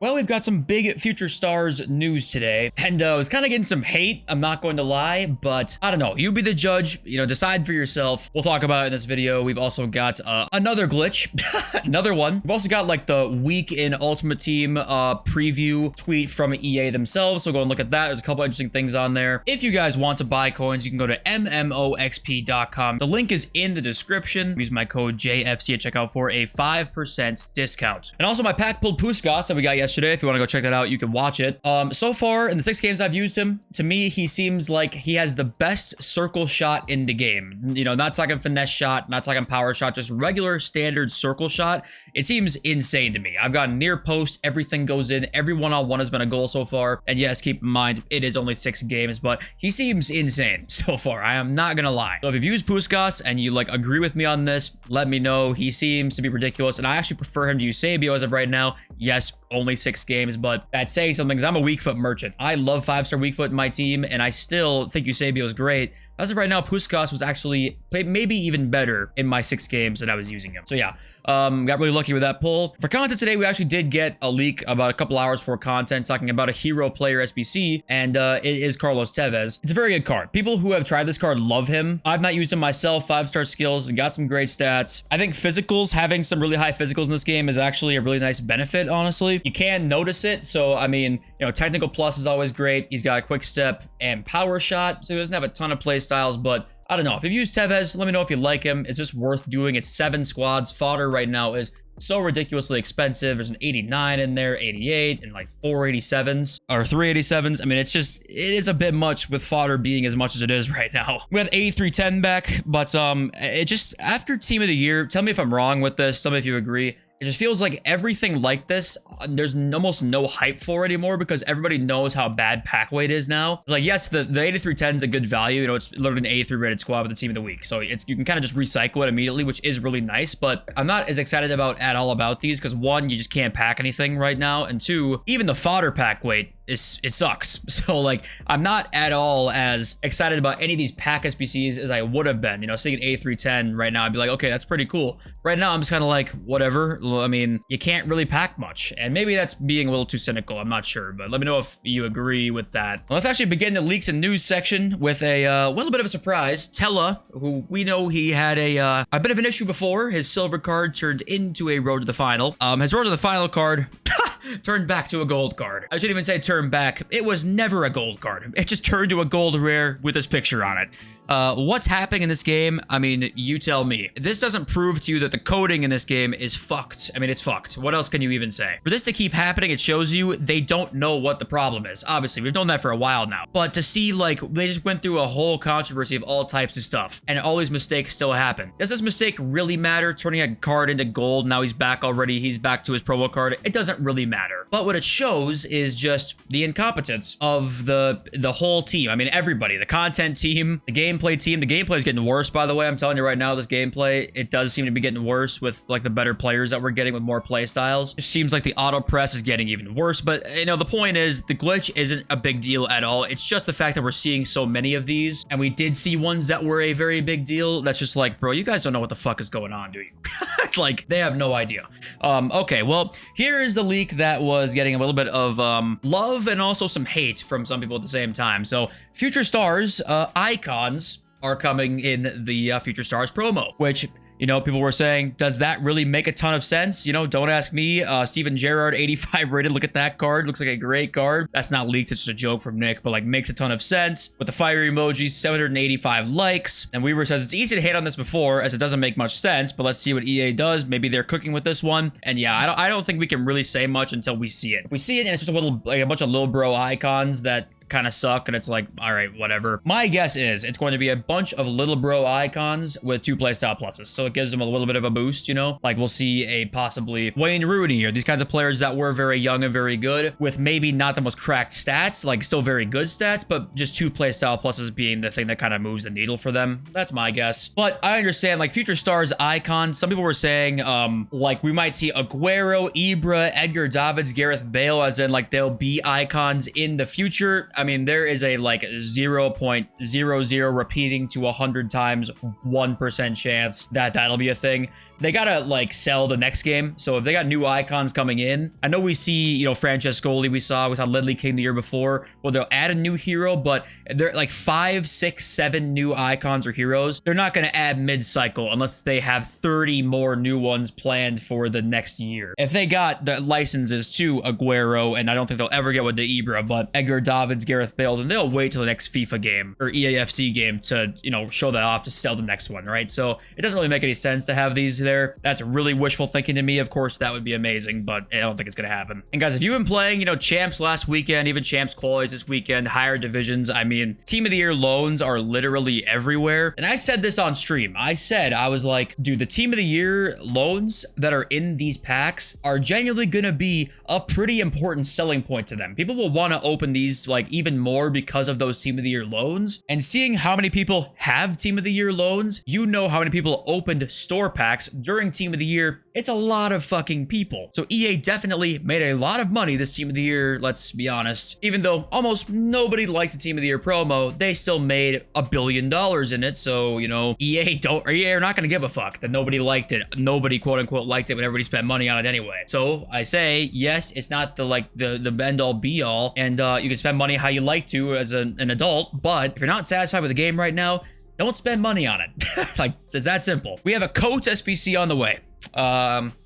Well, we've got some big Future Stars news today, and it's kind of getting some hate, I'm not going to lie, but I don't know. You be the judge, decide for yourself. We'll talk about it in this video. We've also got another glitch, another one. We've also got like the week in Ultimate Team preview tweet from EA themselves, so go and look at that. There's a couple interesting things on there. If you guys want to buy coins, you can go to MMOXP.com. The link is in the description. Use my code JFC at checkout for a 5% discount. And also my pack pulled Puskas that we got yesterday. If you want to go check that out, you can watch it. So far in the 6 games I've used him, to me, he seems like he has the best circle shot in the game. Not talking finesse shot, not talking power shot, just regular standard circle shot. It seems insane to me. I've got near post, everything goes in, every one-on-one has been a goal so far. And yes, keep in mind, it is only 6 games, but he seems insane so far. I am not gonna lie. So if you've used Puskas and you agree with me on this, let me know. He seems to be ridiculous, and I actually prefer him to use Sabio as of right now. Yes, only 6 games, but that's saying something because I'm a weak foot merchant. I love 5-star weak foot in my team, and I still think Eusebio is great. As of right now, Puskas was actually maybe even better in my 6 games that I was using him. So yeah, got really lucky with that pull. For content today, we actually did get a leak about a couple hours before content talking about a hero player SBC, and it is Carlos Tevez. It's a very good card. People who have tried this card love him. I've not used him myself. 5-star skills, got some great stats. I think physicals, having some really high physicals in this game is actually a really nice benefit, honestly. You can notice it. So, I mean, technical plus is always great. He's got a quick step and power shot, so he doesn't have a ton of play styles, but I don't know. If you've used Tevez, let me know if you like him. It's just worth doing. It's 7 squads. Fodder right now is so ridiculously expensive. There's an 89 in there, 88, and like 487s or 387s. I mean, it is a bit much with fodder being as much as it is right now. We have 8310 back, but it just, after Team of the Year, tell me if I'm wrong with this. Tell me if you agree. It just feels like everything like this, there's almost no hype for anymore because everybody knows how bad pack weight is now. Like, yes, the 8310 is a good value. It's literally an 83 rated squad with the Team of the Week. So you can kind of just recycle it immediately, which is really nice. But I'm not as excited at all about these because 1, you just can't pack anything right now. And 2, even the fodder pack weight, it sucks. So I'm not at all as excited about any of these pack SBCs as I would have been. Seeing an A310 right now, I'd be like, okay, that's pretty cool. Right now, I'm just kind of like, whatever. I mean, you can't really pack much. And maybe that's being a little too cynical. I'm not sure, but let me know if you agree with that. Well, let's actually begin the leaks and news section with a little bit of a surprise. Tella, who we know he had a bit of an issue before. His silver card turned into a road to the final. His road to the final card turned back to a gold card. I shouldn't even say turn back. It was never a gold card. It just turned to a gold rare with this picture on it. What's happening in this game? I mean, you tell me. This doesn't prove to you that the coding in this game is fucked. I mean, it's fucked. What else can you even say? For this to keep happening, it shows you they don't know what the problem is. Obviously, we've known that for a while now. But to see, they just went through a whole controversy of all types of stuff, and all these mistakes still happen. Does this mistake really matter? Turning a card into gold, now he's back already. He's back to his promo card. It doesn't really matter. But what it shows is just the incompetence of the whole team. I mean, everybody. The content team, the gameplay team. The gameplay is getting worse, by the way. I'm telling you right now, this gameplay, it does seem to be getting worse with the better players that we're getting with more play styles. It seems like the auto press is getting even worse, but the point is the glitch isn't a big deal at all. It's just the fact that we're seeing so many of these, and we did see ones that were a very big deal. That's just like, bro, you guys don't know what the fuck is going on, do you? It's like they have no idea. Okay, well, here is the leak that was getting a little bit of love and also some hate from some people at the same time. So Future Stars icons are coming in the Future Stars promo, which people were saying, does that really make a ton of sense? Don't ask me. Steven Gerrard, 85 rated. Look at that card. Looks like a great card. That's not leaked. It's just a joke from Nick, but makes a ton of sense. With the fire emojis, 785 likes. And Weaver says, it's easy to hate on this before as it doesn't make much sense, but let's see what EA does. Maybe they're cooking with this one. And yeah, I don't think we can really say much until we see it. If we see it and it's just a bunch of little bro icons that kind of suck, and it's like, all right, whatever. My guess is it's going to be a bunch of little bro icons with 2 playstyle pluses, so it gives them a little bit of a boost, we'll see a possibly Wayne Rooney or these kinds of players that were very young and very good with maybe not the most cracked stats, still very good stats, but just 2 playstyle pluses being the thing that kind of moves the needle for them. That's my guess. But I understand, Future Stars icons, some people were saying we might see Aguero, Ibra, Edgar Davids, Gareth Bale, as in they'll be icons in the future. I mean, there is a 0.00 repeating to 100 times 1% chance that that'll be a thing. they gotta like sell the next game. So if they got new icons coming in, I know we see, you know, Francescoli, we saw Ledley King the year before. Well, they'll add a new hero, but they're like 5, 6, 7 new icons or heroes. They're not gonna add mid-cycle unless they have 30 more new ones planned for the next year. If they got the licenses to Aguero, and I don't think they'll ever get with the Ibra, but Edgar Davids, Gareth Bale, then they'll wait till the next FIFA game or eafc game to, you know, show that off to sell the next one, right? So it doesn't really make any sense to have these there. That's really wishful thinking to me. Of course, that would be amazing, but I don't think it's gonna happen. And guys, if you've been playing, you know, champs last weekend, even champs qualities this weekend, higher divisions, I mean, team of the year loans are literally everywhere. And I said this on stream. I was like, dude, the team of the year loans that are in these packs are genuinely gonna be a pretty important selling point to them. People will want to open these like even more because of those team of the year loans. And seeing how many people have team of the year loans, you know how many people opened store packs during team of the year. It's a lot of fucking people. So EA definitely made a lot of money this team of the year, let's be honest. Even though almost nobody liked the team of the year promo, they still made $1 billion in it. So, you know, EA are not going to give a fuck that nobody liked it. Nobody quote unquote liked it when everybody spent money on it anyway. So I say, yes, it's not the end all be all, and you can spend money how you like to as an adult, but if you're not satisfied with the game right now, don't spend money on it. Like, it's that simple. We have a Coach SBC on the way.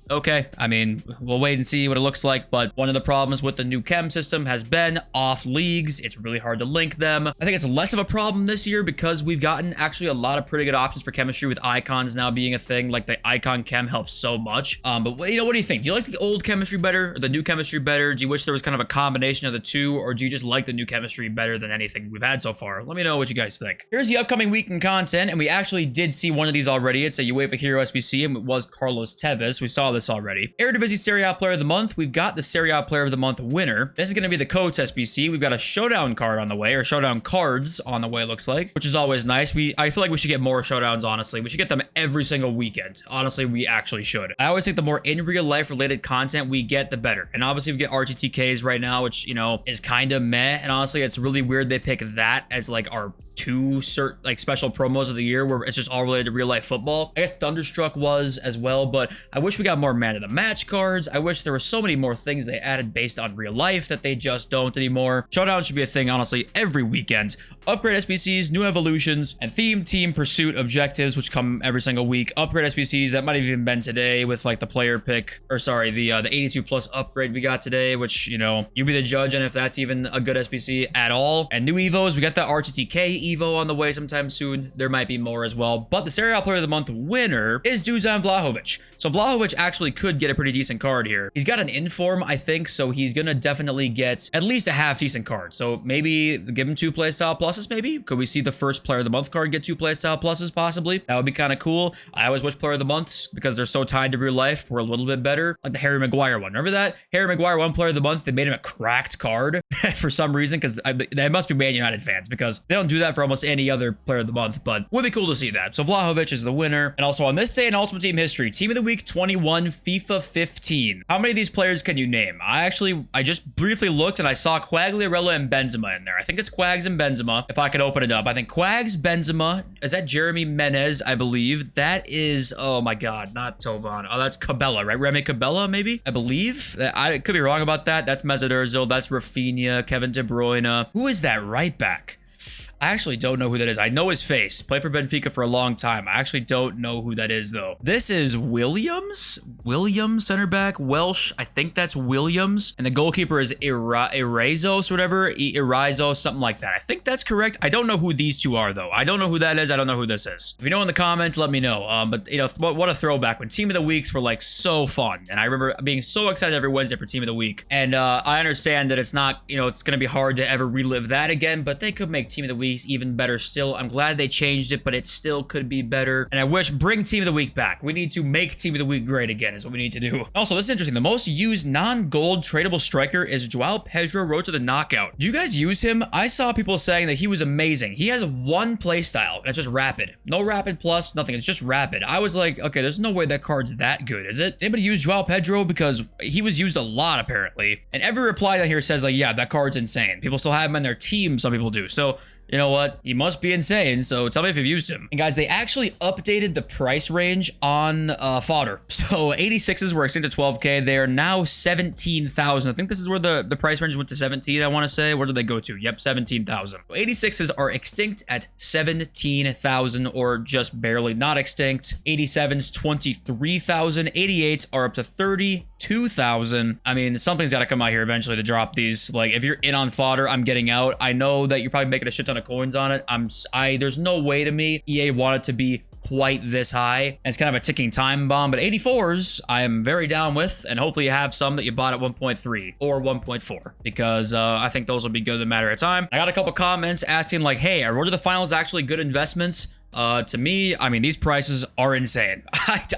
Okay, I mean, we'll wait and see what it looks like, but one of the problems with the new chem system has been off leagues. It's really hard to link them. I think it's less of a problem this year because we've gotten actually a lot of pretty good options for chemistry with icons now being a thing. Like the icon chem helps so much. But you know, what do you think? Do you like the old chemistry better or the new chemistry better? Do you wish there was kind of a combination of the two, or do you just like the new chemistry better than anything we've had so far? Let me know what you guys think. Here's the upcoming week in content, and we actually did see one of these already. It's a UEFA Hero SBC, and it was Carlos Tevez. We saw this already. Eredivisie Serie A Player of the Month. We've got the Serie A Player of the Month winner. This is going to be the Coach SBC. We've got a Showdown card on the way, or Showdown cards on the way, it looks like, which is always nice. I feel like we should get more Showdowns, honestly. We should get them every single weekend. Honestly, we actually should. I always think the more in real life related content we get, the better. And obviously we get RTTKs right now, which, you know, is kind of meh. And honestly, it's really weird they pick that as like our two special promos of the year where it's just all related to real life football. I guess Thunderstruck was as well, but I wish we got more man of the match cards. I wish there were so many more things they added based on real life that they just don't anymore. Showdown should be a thing, honestly, every weekend. Upgrade SBCs, new evolutions, and theme team pursuit objectives, which come every single week. Upgrade SBCs, that might have even been today with like the player pick, or sorry, the 82 plus upgrade we got today, which, you know, you be the judge on if that's even a good SBC at all. And new Evos, we got the RTTK Evo on the way sometime soon. There might be more as well, but the Serie A Player of the Month winner is Dusan Vlahovic. So Vlahovic actually could get a pretty decent card here. He's got an inform, I think, so he's gonna definitely get at least a half decent card. So maybe give him 2 playstyle pluses, maybe? Could we see the first Player of the Month card get 2 playstyle pluses, possibly? That would be kind of cool. I always wish Player of the Months, because they're so tied to real life, were a little bit better. Like the Harry Maguire one. Remember that? Harry Maguire won Player of the Month. They made him a cracked card for some reason, because they must be Man United fans, because they don't do that for almost any other Player of the Month, but would be cool to see that. So Vlahovic is the winner. And also on this day in Ultimate Team history, Team of the Week 21, FIFA 15. How many of these players can you name? I just briefly looked and I saw Quagliarella and Benzema in there. I think it's Quags and Benzema, if I could open it up. I think Quags, Benzema, is that Jeremy Menez, I believe. That is, oh my God, not Tovan. Oh, that's Cabella, right? Remy Cabella, maybe? I believe. I could be wrong about that. That's Mesut Ozil. That's Rafinha, Kevin De Bruyne. Who is that right back? I actually don't know who that is. I know his face. Played for Benfica for a long time. I actually don't know who that is, though. This is Williams? Williams, center back. Welsh. I think that's Williams. And the goalkeeper is Irazos, whatever. Irazos, something like that. I think that's correct. I don't know who these two are, though. I don't know who that is. I don't know who this is. If you know in the comments, let me know. But, you know, what a throwback. When Team of the Weeks were, like, so fun. And I remember being so excited every Wednesday for Team of the Week. And I understand that it's not, you know, it's going to be hard to ever relive that again. But they could make Team of the Week even better still. I'm glad they changed it, but it still could be better. And I wish, bring Team of the Week back. We need to make Team of the Week great again is what we need to do. Also, this is interesting. The most used non-gold tradable striker is Joao Pedro, road to the knockout. Do you guys use him? I saw people saying that he was amazing. He has one play style, and it's just rapid. No rapid plus, nothing. It's just rapid. I was like, okay, there's no way that card's that good, is it? Anybody use Joao Pedro? Because he was used a lot, apparently. And every reply down here says, like, yeah, that card's insane. People still have him in their team. Some people do. So You know what? He must be insane, so tell me if you've used him. And guys, they actually updated the price range on fodder. So 86s were extinct to 12K. They are now 17,000. I think this is where the price range went to 17, I want to say. Where did they go to? Yep, 17,000. 86s are extinct at 17,000 or just barely not extinct. 87s, 23,000. 88s are up to 32,000. I mean, something's got to come out here eventually to drop these. Like, if you're in on fodder, I'm getting out. I know that you're probably making a shit ton of coins on it. There's no way to me EA want it to be quite this high, and it's kind of a ticking time bomb. But 84s I am very down with, and hopefully you have some that you bought at 1.3 or 1.4, because I think those will be good in a matter of time. I got a couple comments asking like, hey, are Road to the Finals actually good investments? To me, I mean, these prices are insane.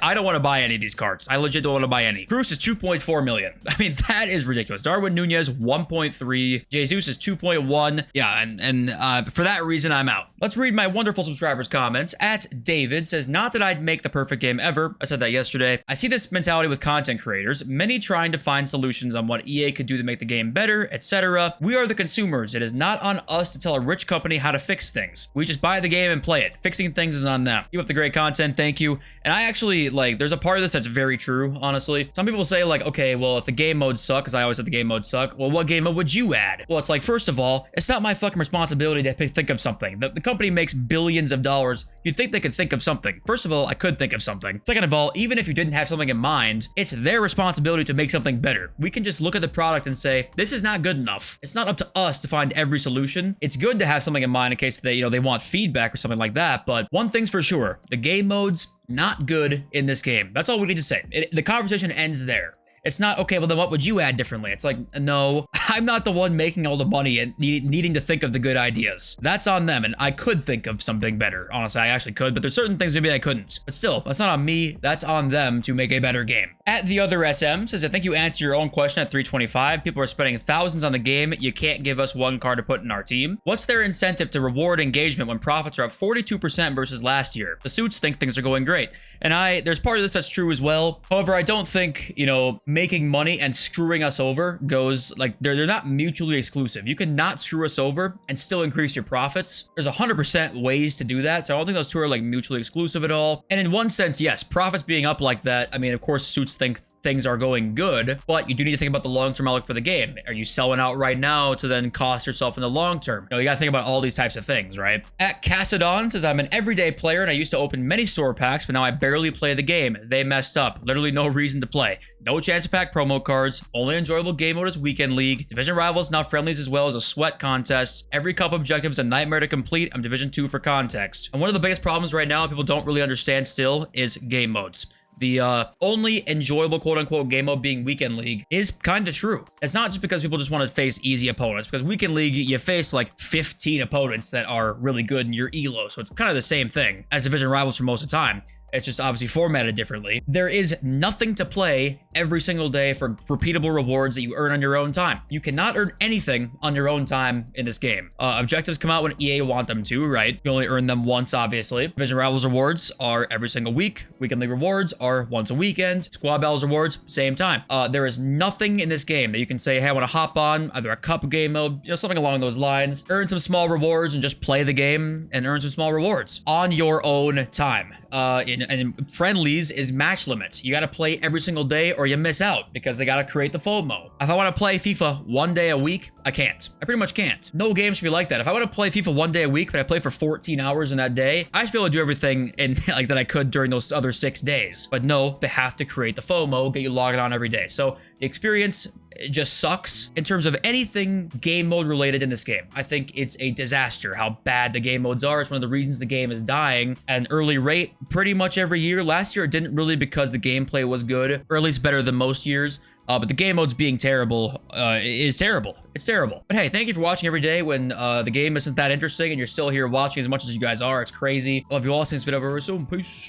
I don't want to buy any of these cards. I legit don't want to buy any. Cruz is 2.4 million. I mean, that is ridiculous. Darwin Nunez, 1.3. Jesus is 2.1. Yeah, and for that reason, I'm out. Let's read my wonderful subscribers' comments. At David says, not that I'd make the perfect game ever. I said that yesterday. I see this mentality with content creators, many trying to find solutions on what EA could do to make the game better, etc. We are the consumers. It is not on us to tell a rich company how to fix things. We just buy the game and play it. Fixing things is on them. Keep up the great content. Thank you. And I actually, like, there's a part of this that's very true, honestly. Some people say, like, okay, well, if the game modes suck, because I always said the game modes suck, well, what game mode would you add? Well, it's like, first of all, it's not my fucking responsibility to think of something. The company makes billions of dollars. You'd think they could think of something. First of all, I could think of something. Second of all, even if you didn't have something in mind, it's their responsibility to make something better. We can just look at the product and say, this is not good enough. It's not up to us to find every solution. It's good to have something in mind in case they, they want feedback or something like that. But one thing's for sure, the game modes, not good in this game. That's all we need to say. The conversation ends there. It's not, okay, well, then what would you add differently? It's like, no, I'm not the one making all the money and needing to think of the good ideas. That's on them, and I could think of something better. Honestly, I actually could, but there's certain things maybe I couldn't. But still, that's not on me. That's on them to make a better game. At the other SM says, I think you answer your own question at 325. People are spending thousands on the game. You can't give us one card to put in our team. What's their incentive to reward engagement when profits are up 42% versus last year? The suits think things are going great. And there's part of this that's true as well. However, I don't think, making money and screwing us over goes, like, they're not mutually exclusive. You can not screw us over and still increase your profits. There's 100% ways to do that, so I don't think those two are, like, mutually exclusive at all. And in one sense, yes, profits being up like that, I mean, of course, suits think things are going good, but you do need to think about the long-term outlook for the game. Are you selling out right now to then cost yourself in the long term? You gotta think about all these types of things, right? At Cassadon says, I'm an everyday player and I used to open many store packs, but now I barely play the game. They messed up. Literally no reason to play. No chance to pack promo cards. Only enjoyable game mode is Weekend League. Division Rivals, not friendlies, as well as a sweat contest. Every cup objective is a nightmare to complete. I'm Division 2 for context. And one of the biggest problems right now people don't really understand still is game modes. The only enjoyable quote-unquote game mode being Weekend League is kind of true. It's not just because people just want to face easy opponents, because Weekend League, you face like 15 opponents that are really good in your elo, so it's kind of the same thing as Division Rivals for most of the time. It's just obviously formatted differently. There is nothing to play every single day for repeatable rewards that you earn on your own time. You cannot earn anything on your own time in this game. Objectives come out when EA want them to, right? You only earn them once, obviously. Division Rivals rewards are every single week. Weekend League rewards are once a weekend. Squad Battles rewards, same time. There is nothing in this game that you can say, hey, I want to hop on either a cup game mode, something along those lines. Earn some small rewards and just play the game and earn some small rewards on your own time. And friendlies is match limits. You got to play every single day or you miss out because they got to create the FOMO. If I want to play FIFA one day a week, I can't. I pretty much can't. No game should be like that. If I want to play FIFA one day a week, but I play for 14 hours in that day, I should be able to do everything in like that I could during those other 6 days. But no, they have to create the FOMO, get you logging on every day. So the experience just sucks in terms of anything game mode related in this game. I think it's a disaster how bad the game modes are. It's one of the reasons the game is dying at an early rate pretty much every year. Last year it didn't really because the gameplay was good, or at least better than most years. But the game modes being terrible is terrible. It's terrible. But hey, thank you for watching every day when the game isn't that interesting and you're still here watching as much as you guys are. It's crazy. Love you all. See you in this video. Peace.